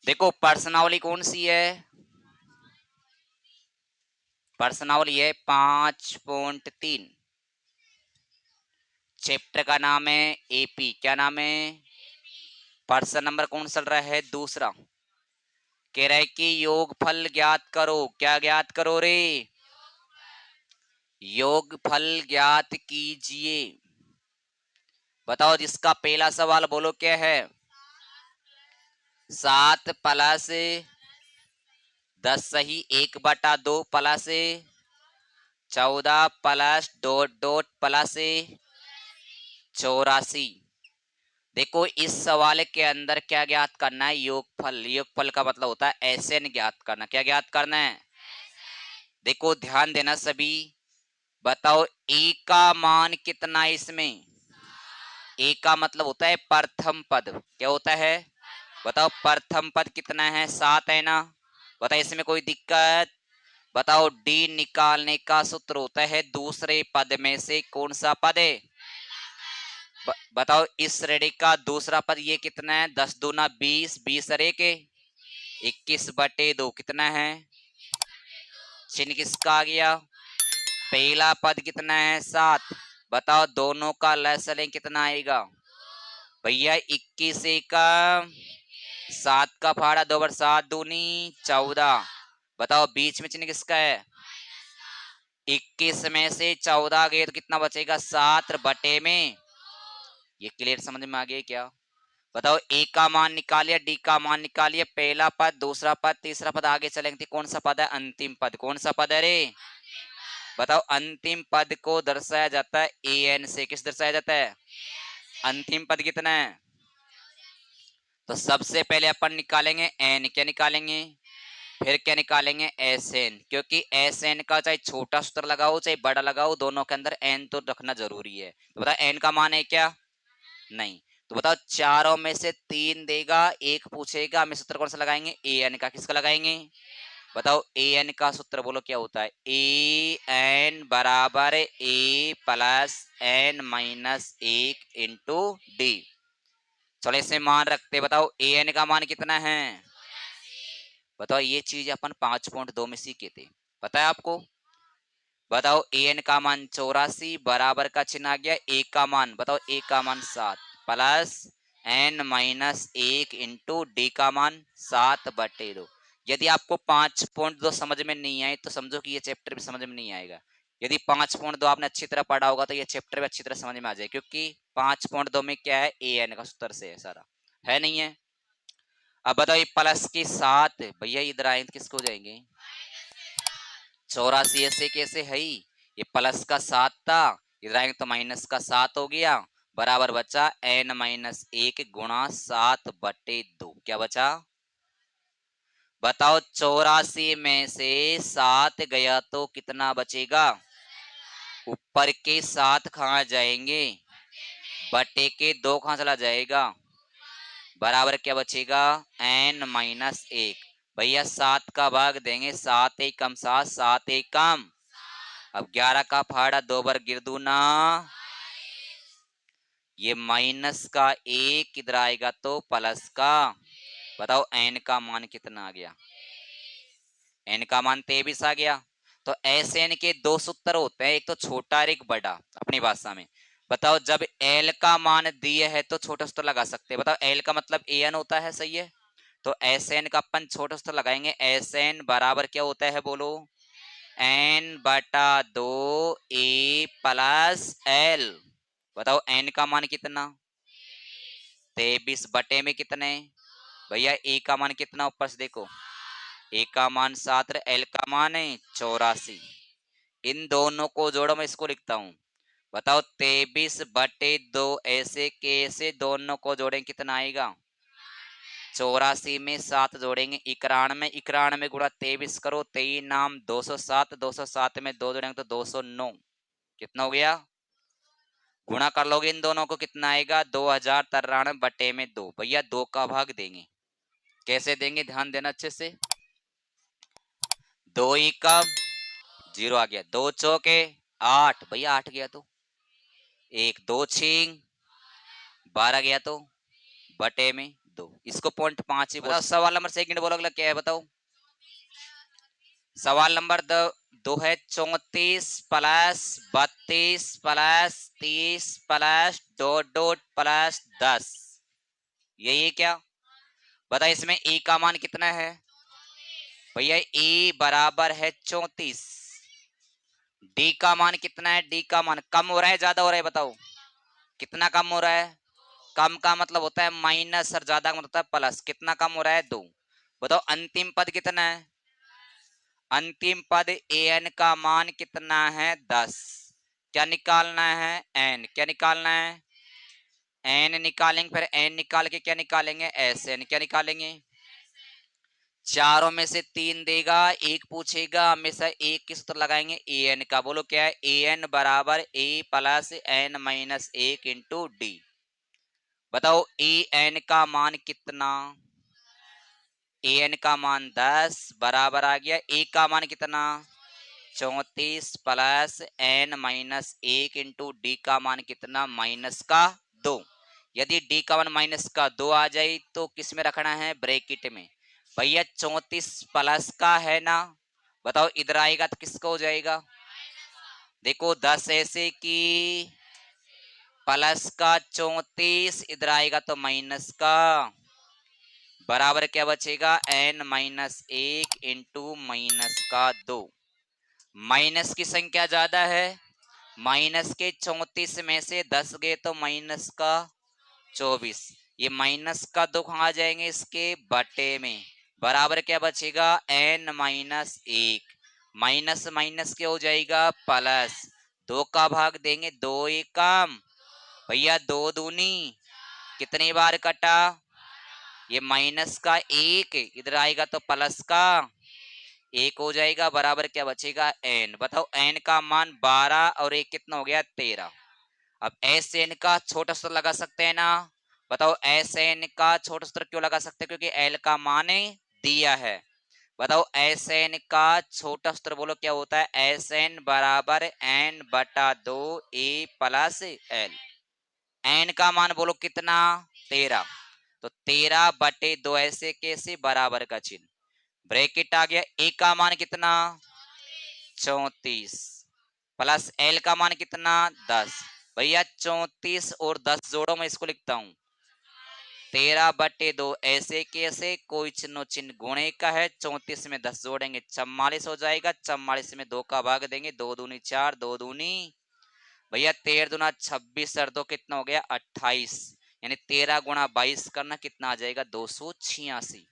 देखो प्रश्नावली कौन सी है, प्रश्नावली है 5.3। चैप्टर का नाम है एपी। क्या नाम है? प्रश्न नंबर कौन चल रहा है? दूसरा। कह रहा है कि योगफल ज्ञात करो। क्या ज्ञात करो रे? योगफल ज्ञात कीजिए। बताओ जिसका पहला सवाल बोलो क्या है? 7 प्लस 10 सही 1/2 plus 14 plus dot dot plus 84। देखो इस सवाल के अंदर क्या ज्ञात करना है? योगफल। योगफल का मतलब होता है एसएन ज्ञात करना। क्या ज्ञात करना है? देखो ध्यान देना सभी। बताओ ए का मान कितना है इसमें? ए का मतलब होता है प्रथम पद। क्या होता है? बताओ प्रथम पद कितना है? 7 है ना? बताओ इसमें कोई दिक्कत? बताओ डी निकालने का सूत्र होता है दूसरे पद में से कौन सा पद है? बताओ इस श्रेणी का दूसरा पद ये कितना है? 10 दूना 20, 20 अरे के 21/2 कितना है? चिन्ह किसका आ गया? पहला पद कितना है? 7। बताओ दोनों का लसलें कितना आएगा? भैया 21 का 7 का फाड़ा 2 बार 7 दूनी 14। बताओ बीच में चिन्ह किसका है? 21 में से 14 गए तो कितना बचेगा? 7 में। ये क्लियर समझ में आ गया क्या? बताओ ए का मान निकालिए, डी का मान निकालिए, पहला पद दूसरा पद तीसरा पद आगे चलेंगे। कौन सा पद है? अंतिम पद। कौन सा पद है रे? बताओ अंतिम पद को दर्शाया जाता है ए एन से। किस दर्शाया जाता है? अंतिम पद कितना है? तो सबसे पहले अपन निकालेंगे एन। क्या निकालेंगे? फिर क्या निकालेंगे? S N. क्योंकि एस एन का चाहे छोटा सूत्र लगाओ चाहे बड़ा लगाओ दोनों के अंदर एन तो रखना जरूरी है। तो बताओ एन का मान है क्या? नहीं। तो बताओ चारों में से 3 देगा, एक पूछेगा, हमें सूत्र कौन सा लगाएंगे? ए एन का। किसका लगाएंगे? बताओ ए एन का सूत्र बोलो क्या होता है? ए एन बराबर A plus N minus 1 into D. चलो इसे मान रखते। बताओ ए एन का मान कितना है? बताओ ये चीज अपन 5.2 में सीखे थे, पता है आपको? बताओ ए एन का मान 84 बराबर का चिन्ह आ गया ए का मान। बताओ ए का मान 7 plus N minus 1 into d का मान 7/2। यदि आपको 5.2 समझ में नहीं आए तो समझो कि ये चैप्टर भी समझ में नहीं आएगा। यदि 5.2 आपने अच्छी तरह पढ़ा होगा तो ये चैप्टर भी अच्छी तरह समझ में आ जाए, क्योंकि 5.2 में क्या है? ए एन का सूत्र से है सारा, है नहीं है? अब बताओ ये प्लस की 7 भैया इधर आए तो किसको जाएंगे? 84 ऐसे कैसे है ही? ये प्लस का 7 था, इधर आएंगे तो माइनस का 7 हो गया, बराबर बचा n माइनस 1 गुणा 7/2। क्या बचा? बताओ 84 में से 7 गया तो कितना बचेगा? ऊपर के 7 कहाँ जाएंगे? बटे के 2 कहाँ चला जाएगा? बराबर क्या बचेगा? n minus 1। भैया 7 का भाग देंगे, 7 एक कम 7, 7 एक कम। अब 11 का फाड़ा 2 बार गिरदूना, ये माइनस का 1 किधर आएगा तो प्लस का। बताओ n का मान कितना आ गया? n का मान 23 आ गया। तो एस एन के 2 सूत्र होते हैं, एक तो छोटा और एक बड़ा अपनी भाषा में। बताओ जब l का मान दिए है तो छोटा सूत्र लगा सकते हैं। बताओ l का मतलब ए एन होता है, सही है? तो एस एन का अपन छोटा सूत्र लगाएंगे। एस एन बराबर क्या होता है बोलो? n/2 ए प्लस एल। बताओ n का मान कितना? 23 बटे में कितने? भैया ए का मान कितना? ऊपर से देखो, ए का मान 7, एल का मान है 84। इन दोनों को जोड़ो, मैं इसको लिखता हूं। बताओ 23/2 ऐसे कैसे दोनों को जोड़ें कितना आएगा? 84 में 7 जोड़ेंगे 91, 91 गुणा 23 करो, 23 नाम 207, 207 में 2 जोड़ेंगे तो 209। कितना हो गया? गुणा कर लोगे इन दोनों को कितना आएगा? 2093/2। भैया 2 का भाग देंगे। कैसे देंगे ध्यान देना अच्छे से। 2 ही कम 0 आ गया, 2 चौके 8, भैया 8 गया तो 1, 2 छींग 12 गया तो बटे में 2। इसको 0.5 ही बताओ। सवाल नंबर सेकंड बोलो अगला क्या है बताओ। सवाल नंबर 2 है 34 plus 32 plus 30 plus dot dot plus 10। यही है क्या? बता इसमें ए का मान कितना है भैया? ए बराबर है 34। डी का मान कितना है? डी का मान कम हो रहा है ज्यादा हो रहा है बताओ? कितना कम हो रहा है? कम का मतलब होता है माइनस और ज्यादा का मतलब होता है प्लस। कितना कम हो रहा है? 2। बताओ अंतिम पद कितना है? अंतिम पद an का मान कितना है? 10। क्या निकालना है? n। क्या निकालना है? n निकालेंगे, फिर n निकाल के क्या निकालेंगे? sn। क्या निकालेंगे? चारों में से 3 देगा, एक पूछेगा, हमेशा एक की सूत्र लगाएंगे an का। बोलो क्या है? an बराबर a plus n minus 1 into D. बताओ an का मान कितना? an का मान 10 बराबर आ गया a का मान कितना? 34 plus n minus 1 into d का मान कितना? माइनस का 2। यदि डी का मान माइनस का 2 आ जाए तो किस में रखना है? ब्रैकेट में। भैया 34 प्लस का है ना, बताओ इधर आएगा तो किसका हो जाएगा? देखो 10 ऐसे की प्लस का 34 इधर आएगा तो माइनस का, बराबर क्या बचेगा? n माइनस 1 इंटू माइनस का 2। माइनस की संख्या ज्यादा है, माइनस के 34 में से 10 गए तो माइनस का 24। ये माइनस का 2 कहाँ आ जाएंगे? इसके बटे में। बराबर क्या बचेगा? n minus 1। माइनस माइनस क्या हो जाएगा? प्लस। 2 का भाग देंगे, 2 एक काम भैया, 2 दूनी कितनी बार कटा? ये माइनस का 1 इधर आएगा तो प्लस का 1 हो जाएगा। बराबर क्या बचेगा? n। बताओ n का मान 12 और 1 कितना हो गया? 13। अब एस एन का छोटा सूत्र लगा सकते हैं ना? बताओ एस एन का छोटा सूत्र क्यों लगा सकते हैं? क्योंकि एल का मान दिया है। बताओ एस एन का छोटा सूत्र बोलो क्या होता है? एस एन बराबर एन बटा 2 ए प्लस एल। एन का मान बोलो कितना? 13। तो 13 बटे 2 ऐसे कैसे? बराबर का चिन्ह, ब्रैकेट आ गया। ए का मान कितना? 34 प्लस एल का मान कितना? 10। भैया 34 और 10 जोड़ो, मैं इसको लिखता हूं 13 बटे 2 ऐसे कैसे? कोई चिन्ह चिन्ह गुणे का है। 34 में 10 जोड़ेंगे 44 हो जाएगा। 44 में 2 का भाग देंगे, 2 दूनी 4, 2 दूनी भैया 13 दूना 26 और 2 कितना हो गया? 28। यानी 13 गुणा 22 करना कितना आ जाएगा? 286।